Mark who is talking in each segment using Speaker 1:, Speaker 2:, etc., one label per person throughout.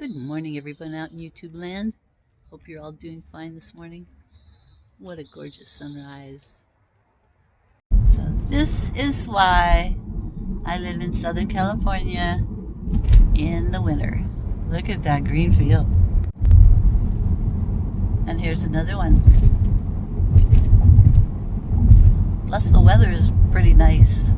Speaker 1: Good morning, everyone out in YouTube land. Hope you're all doing fine this morning. What a gorgeous sunrise. So this is why I live in Southern California in the winter. Look at that green field. And here's another one. Plus the weather is pretty nice.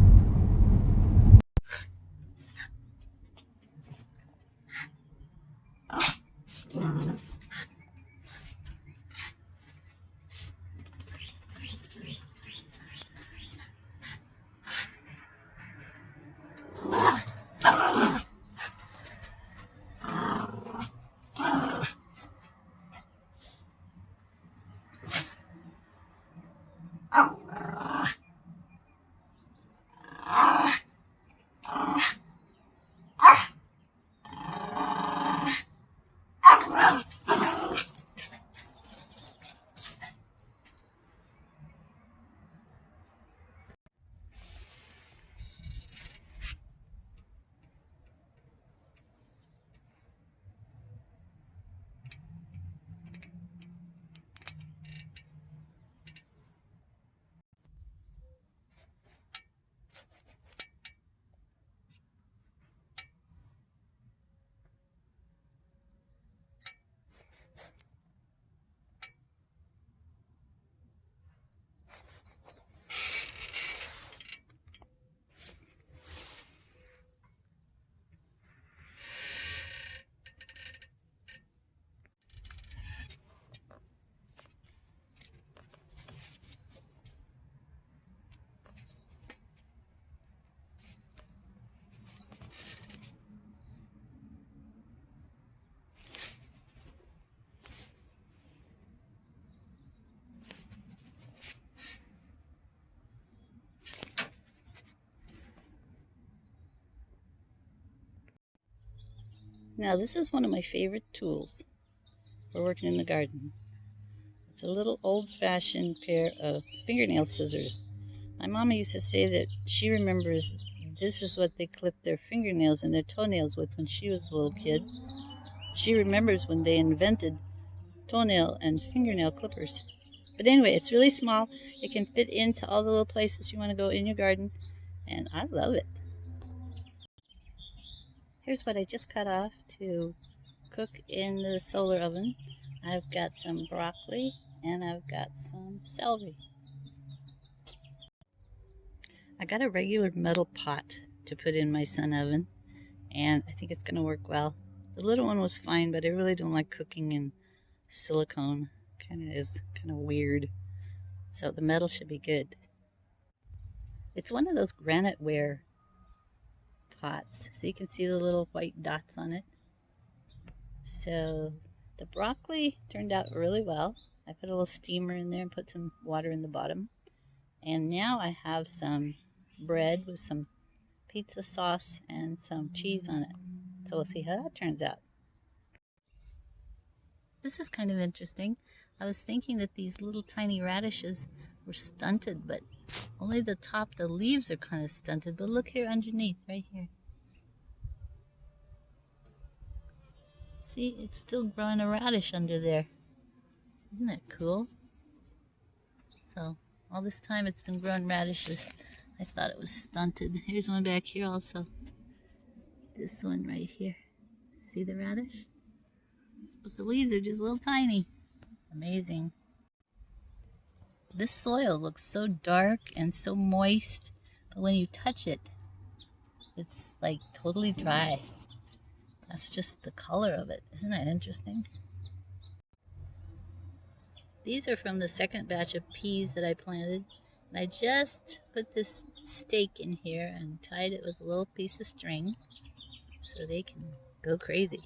Speaker 1: Now this is one of my favorite tools for working in the garden. It's a little old-fashioned pair of fingernail scissors. My mama used to say that she remembers this is what they clipped their fingernails and their toenails with when she was a little kid. She remembers when they invented toenail and fingernail clippers. But anyway, it's really small. It can fit into all the little places you want to go in your garden, and I love it. Here's what I just cut off to cook in the solar oven. I've got some broccoli and I've got some celery. I got a regular metal pot to put in my sun oven, and I think it's going to work well. The little one was fine, but I really don't like cooking in silicone. Is kind of weird. So the metal should be good. It's one of those granite ware pots, so you can see the little white dots on it. So the broccoli turned out really well. I put a little steamer in there and put some water in the bottom. And now I have some bread with some pizza sauce and some cheese on it. So we'll see how that turns out. This is kind of interesting. I was thinking that these little tiny radishes were stunted, but only the top, the leaves are kind of stunted. But look here underneath, right here. See, it's still growing a radish under there. Isn't that cool? So, all this time it's been growing radishes. I thought it was stunted. Here's one back here also. This one right here. See the radish? But the leaves are just little tiny. Amazing. This soil looks so dark and so moist, but when you touch it, it's like totally dry. That's just the color of it. Isn't that interesting? These are from the second batch of peas that I planted. And I just put this stake in here and tied it with a little piece of string so they can go crazy.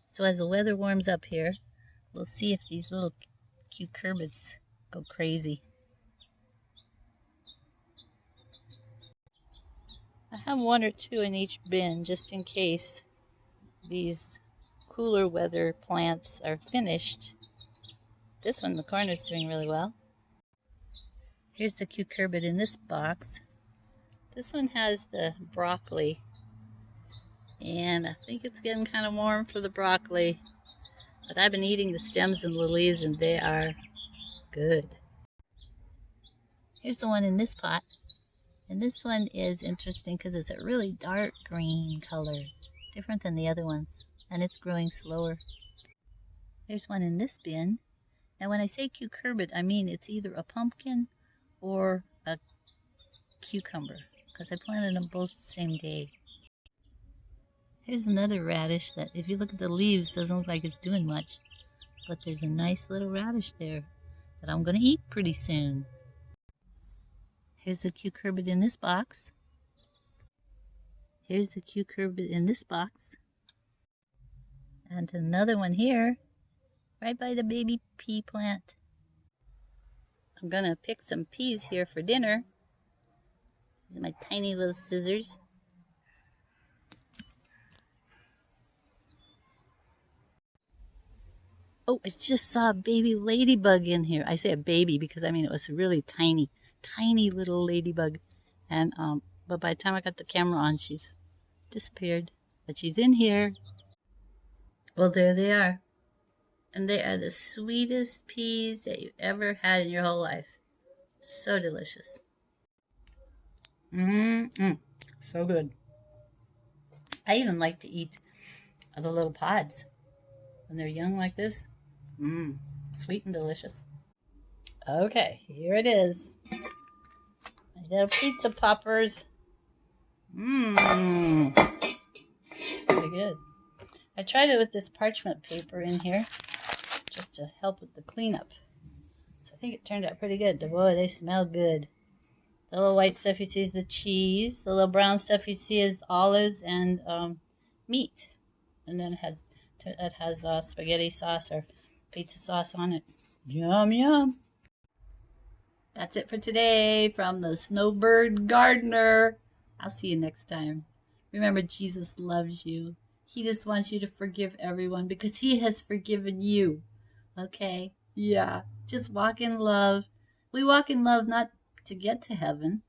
Speaker 1: So as the weather warms up here, we'll see if these little cucurbits go crazy. I have one or two in each bin just in case these cooler weather plants are finished. This one, the corner, is doing really well. Here's the cucurbit in this box. This one has the broccoli And I think it's getting kind of warm for the broccoli. But I've been eating the stems and lilies, and they are good. Here's the one in this pot. And this one is interesting because it's a really dark green color, different than the other ones, and it's growing slower. There's one in this bin, and when I say cucurbit, I mean it's either a pumpkin or a cucumber, because I planted them both the same day. Here's another radish that, if you look at the leaves, doesn't look like it's doing much, but there's a nice little radish there that I'm going to eat pretty soon. Here's the cucurbit in this box. Here's the cucurbit in this box. And another one here, right by the baby pea plant. I'm going to pick some peas here for dinner. These are my tiny little scissors. Oh, I just saw a baby ladybug in here. I say a baby because I mean it was a really tiny little ladybug. And but by the time I got the camera on, she's disappeared. But she's in here. Well, there they are. And they are the sweetest peas that you've ever had in your whole life. So delicious. So good. I even like to eat the little pods when they're young like this. Sweet and delicious. Okay, here it is. My little pizza poppers. Pretty good. I tried it with this parchment paper in here just to help with the cleanup. So I think it turned out pretty good. Boy, they smell good. The little white stuff you see is the cheese. The little brown stuff you see is olives and meat. And then it has spaghetti sauce or pizza sauce on it. Yum, yum. That's it for today from the Snowbird Gardener. I'll see you next time. Remember, Jesus loves you. He just wants you to forgive everyone because he has forgiven you. Okay? Yeah. Just walk in love. We walk in love not to get to heaven.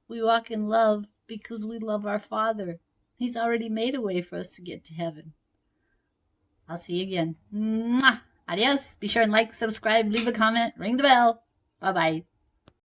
Speaker 1: We walk in love because we love our Father. He's already made a way for us to get to heaven. I'll see you again. Mwah! Adios. Be sure and like, subscribe, leave a comment, ring the bell. Bye-bye.